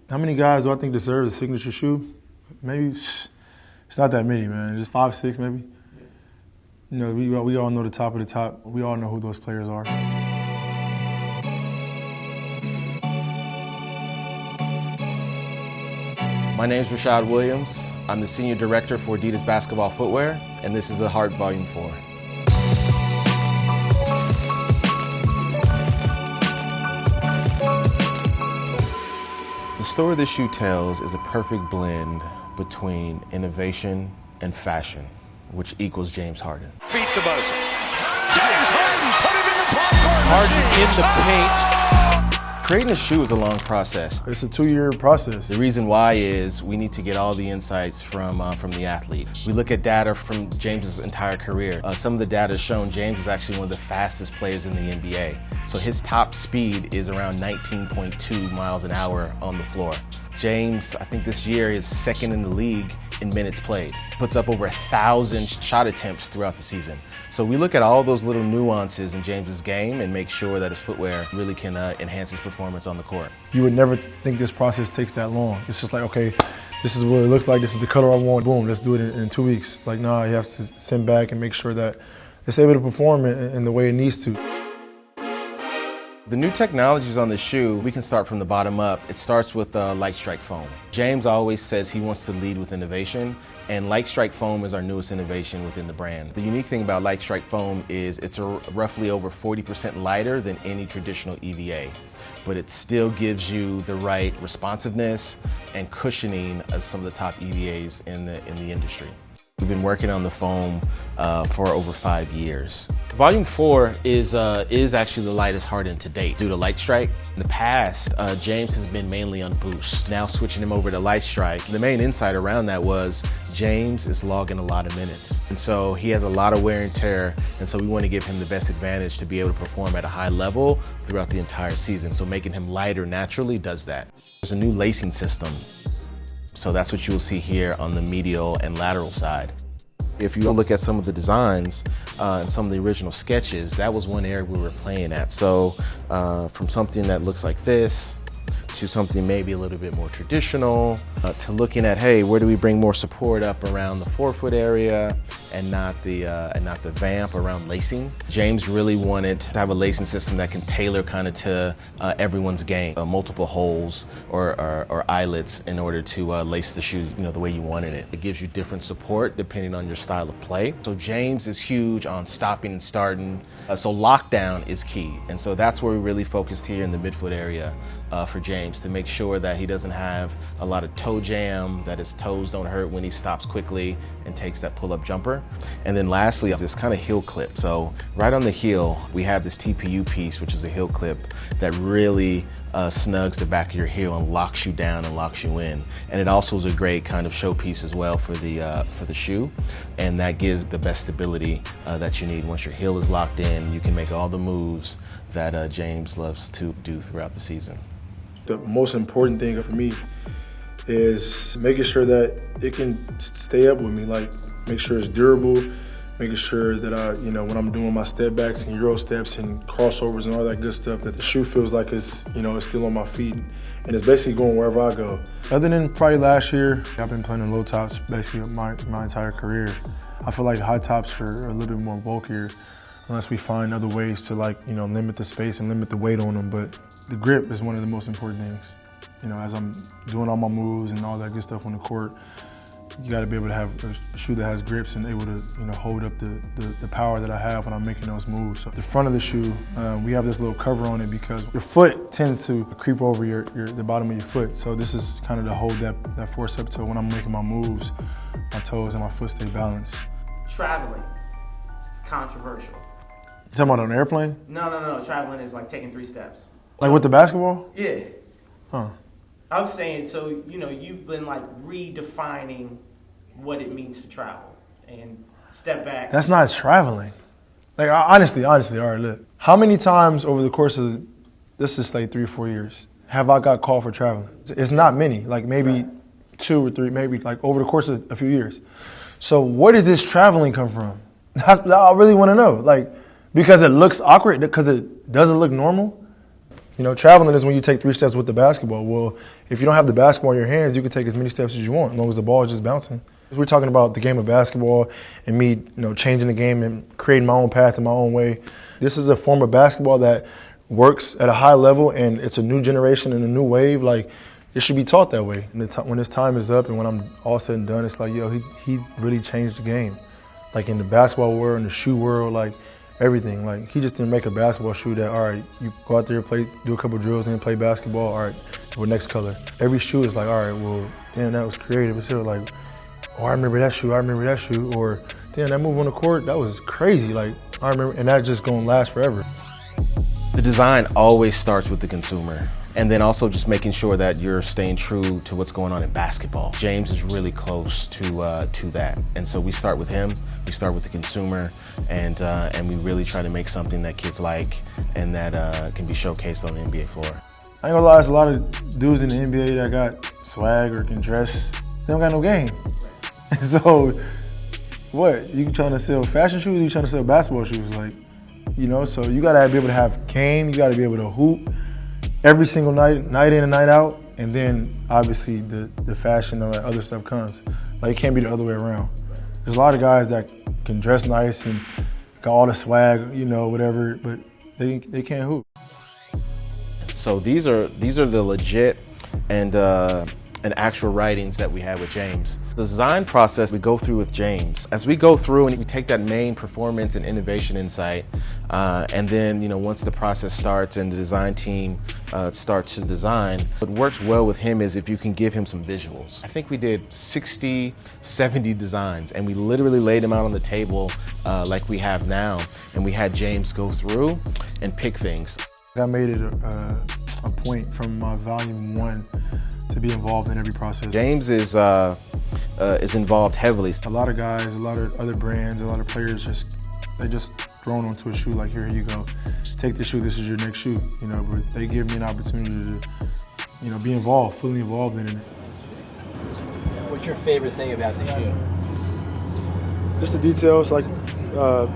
How many guys do I think deserve a signature shoe? Maybe it's not that many, man. Just 5, 6 maybe. You know, we all know the top of the top. We all know who those players are. My name is Rashad Williams. I'm the Senior Director for Adidas Basketball Footwear, and this is the Heart Volume 4. The story this shoe tells is a perfect blend between innovation and fashion, which equals James Harden. Beat the buzzer. James Harden put him in the popcorn Harden in the paint. Creating a shoe is a long process. It's a 2-year process. The reason why is we need to get all the insights from the athlete. We look at data from James's entire career. Some of the data has shown James is actually one of the fastest players in the NBA. So his top speed is around 19.2 miles an hour on the floor. James, I think this year is second in the league in minutes played. Puts up over 1,000 shot attempts throughout the season. So we look at all those little nuances in James's game and make sure that his footwear really can enhance his performance on the court. You would never think this process takes that long. It's just like, okay, this is what it looks like, this is the color I want, boom, let's do it in 2 weeks. Like, nah, you have to sit back and make sure that it's able to perform in the way it needs to. The new technologies on the shoe, we can start from the bottom up. It starts with Light Strike foam. James always says he wants to lead with innovation, and Light Strike foam is our newest innovation within the brand. The unique thing about Light Strike foam is it's roughly over 40% lighter than any traditional EVA, but it still gives you the right responsiveness and cushioning of some of the top EVAs in the industry. We've been working on the foam for over 5 years. Volume 4 is actually the lightest Harden to date due to Light Strike. In the past, James has been mainly on Boost. Now switching him over to Light Strike. The main insight around that was James is logging a lot of minutes. And so he has a lot of wear and tear, and so we want to give him the best advantage to be able to perform at a high level throughout the entire season. So making him lighter naturally does that. There's a new lacing system. So that's what you'll see here on the medial and lateral side. If you look at some of the designs and some of the original sketches, that was one area we were playing at. So from something that looks like this to something maybe a little bit more traditional, to looking at, hey, where do we bring more support up around the forefoot area and not the vamp around lacing. James really wanted to have a lacing system that can tailor kind of to everyone's game, multiple holes or eyelets in order to lace the shoe, the way you wanted it. It gives you different support depending on your style of play. So James is huge on stopping and starting. So lockdown is key, and so that's where we really focused here in the midfoot area for James, to make sure that he doesn't have a lot of toe jam, that his toes don't hurt when he stops quickly and takes that pull-up jumper. And then lastly, this kind of heel clip. So right on the heel, we have this TPU piece, which is a heel clip that really snugs the back of your heel and locks you down and locks you in. And it also is a great kind of showpiece as well for the shoe, and that gives the best stability that you need. Once your heel is locked in, you can make all the moves that James loves to do throughout the season. The most important thing for me is making sure that it can stay up with me, like make sure it's durable, making sure that when I'm doing my step backs and Euro steps and crossovers and all that good stuff, that the shoe feels like it's still on my feet, and it's basically going wherever I go. Other than probably last year, I've been playing in low tops basically my entire career. I feel like high tops are a little bit more bulkier, unless we find other ways to limit the space and limit the weight on them. But the grip is one of the most important things. As I'm doing all my moves and all that good stuff on the court, you got to be able to have a shoe that has grips and able to hold up the power that I have when I'm making those moves. So the front of the shoe, we have this little cover on it because your foot tends to creep over the bottom of your foot. So this is kind of to hold that force up, so when I'm making my moves, my toes and my foot stay balanced. Traveling is controversial. You talking about on an airplane? No. Traveling is like taking 3 steps. Like with the basketball? Yeah. Huh. I'm saying, so, you've been like redefining what it means to travel and step back. That's not traveling. Like, honestly, all right, look. How many times over the course of, this is like 3 or 4 years, have I got called for traveling? It's not many, like maybe 2 or 3, maybe like over the course of a few years. So where did this traveling come from? I really want to know. Like, because it looks awkward, because it doesn't look normal? You know, traveling is when you take 3 steps with the basketball. Well, if you don't have the basketball in your hands, you can take as many steps as you want, as long as the ball is just bouncing. We're talking about the game of basketball and me, changing the game and creating my own path in my own way. This is a form of basketball that works at a high level, and it's a new generation and a new wave. Like, it should be taught that way. And when his time is up and when I'm all said and done, it's like, yo, he really changed the game. Like, in the basketball world, in the shoe world, like, everything. Like, he just didn't make a basketball shoe that, all right, you go out there, do a couple drills, and then play basketball. All right, what next color? Every shoe is like, all right, well, damn, that was creative. It's still like, oh, I remember that shoe. Or, damn, that move on the court, that was crazy. Like, I remember, and that just gonna last forever. The design always starts with the consumer, and then also just making sure that you're staying true to what's going on in basketball. James is really close to that, and so we start with him. We start with the consumer, and we really try to make something that kids like and that can be showcased on the NBA floor. I ain't gonna lie, there's a lot of dudes in the NBA that got swag or can dress. They don't got no game. So, what? You trying to sell fashion shoes or you trying to sell basketball shoes? Like, so you gotta be able to have game, you gotta be able to hoop every single night in and night out, and then obviously the fashion and all that other stuff comes. Like, it can't be the other way around. There's a lot of guys that can dress nice and got all the swag, whatever, but they can't hoop. So these are the legit and actual writings that we had with James. The design process we go through with James. As we go through and we take that main performance and innovation insight, and then once the process starts and the design team starts to design, what works well with him is if you can give him some visuals. I think we did 60, 70 designs, and we literally laid them out on the table like we have now, and we had James go through and pick things. I made it a point from volume 1 to be involved in every process. James is involved heavily. A lot of guys, a lot of other brands, a lot of players they just thrown onto a shoe like, here you go. Take this shoe, this is your next shoe. But they give me an opportunity to, be involved, fully involved in it. What's your favorite thing about the shoe? Just the details, like, the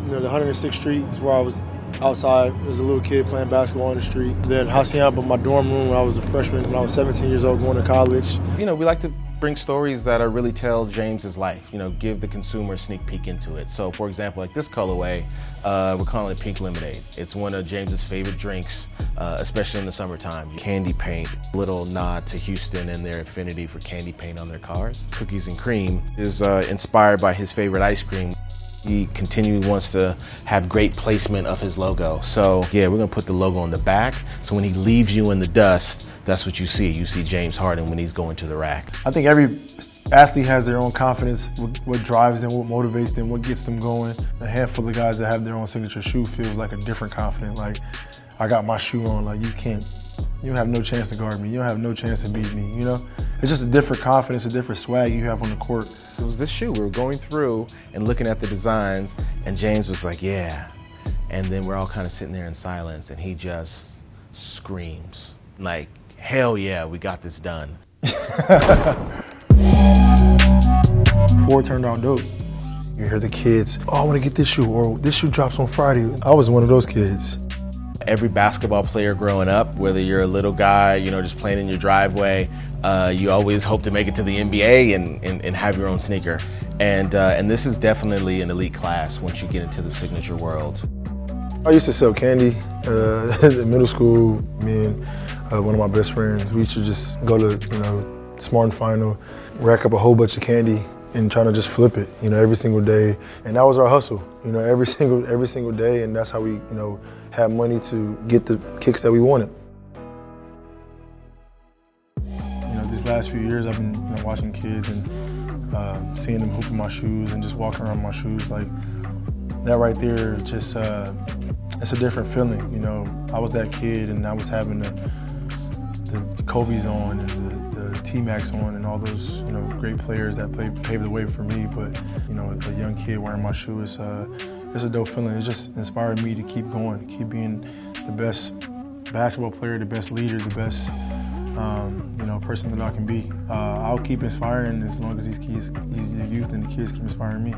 106th Street is where I was outside as a little kid playing basketball on the street. Then Hacienda, my dorm room when I was a freshman, when I was 17 years old going to college. We like to bring stories that are really tell James's life, give the consumer a sneak peek into it. So for example, like this colorway, we're calling it Pink Lemonade. It's one of James's favorite drinks, especially in the summertime. Candy paint, little nod to Houston and their affinity for candy paint on their cars. Cookies and Cream is inspired by his favorite ice cream. He continually wants to have great placement of his logo. So yeah, we're gonna put the logo on the back, so when he leaves you in the dust, that's what you see. You see James Harden when he's going to the rack. I think every athlete has their own confidence, what drives them, what motivates them, what gets them going. A handful of guys that have their own signature shoe feels like a different confidence. Like, I got my shoe on, like you have no chance to guard me. You don't have no chance to beat me, It's just a different confidence, a different swag you have on the court. It was this shoe. We were going through and looking at the designs, and James was like, yeah. And then we're all kind of sitting there in silence, and he just screams, like, hell yeah, we got this done. Before it turned out dope, you hear the kids, oh, I want to get this shoe, or this shoe drops on Friday. I was one of those kids. Every basketball player growing up, whether you're a little guy, just playing in your driveway, you always hope to make it to the NBA and have your own sneaker. And this is definitely an elite class once you get into the signature world. I used to sell candy in middle school. Me and one of my best friends, we used to just go to Smart and Final, rack up a whole bunch of candy and trying to just flip it, every single day. And that was our hustle, every single day. And that's how we, had money to get the kicks that we wanted. These last few years, I've been watching kids and seeing them hoop in my shoes and just walking around in my shoes. Like, that right there, just it's a different feeling. I was that kid and I was having the Kobe's on and the T-Max on and all those great players that paved the way for me. But a young kid wearing my shoe is it's a dope feeling. It just inspired me to keep going, keep being the best basketball player, the best leader, the best person that I can be. I'll keep inspiring as long as these youth and the kids keep inspiring me.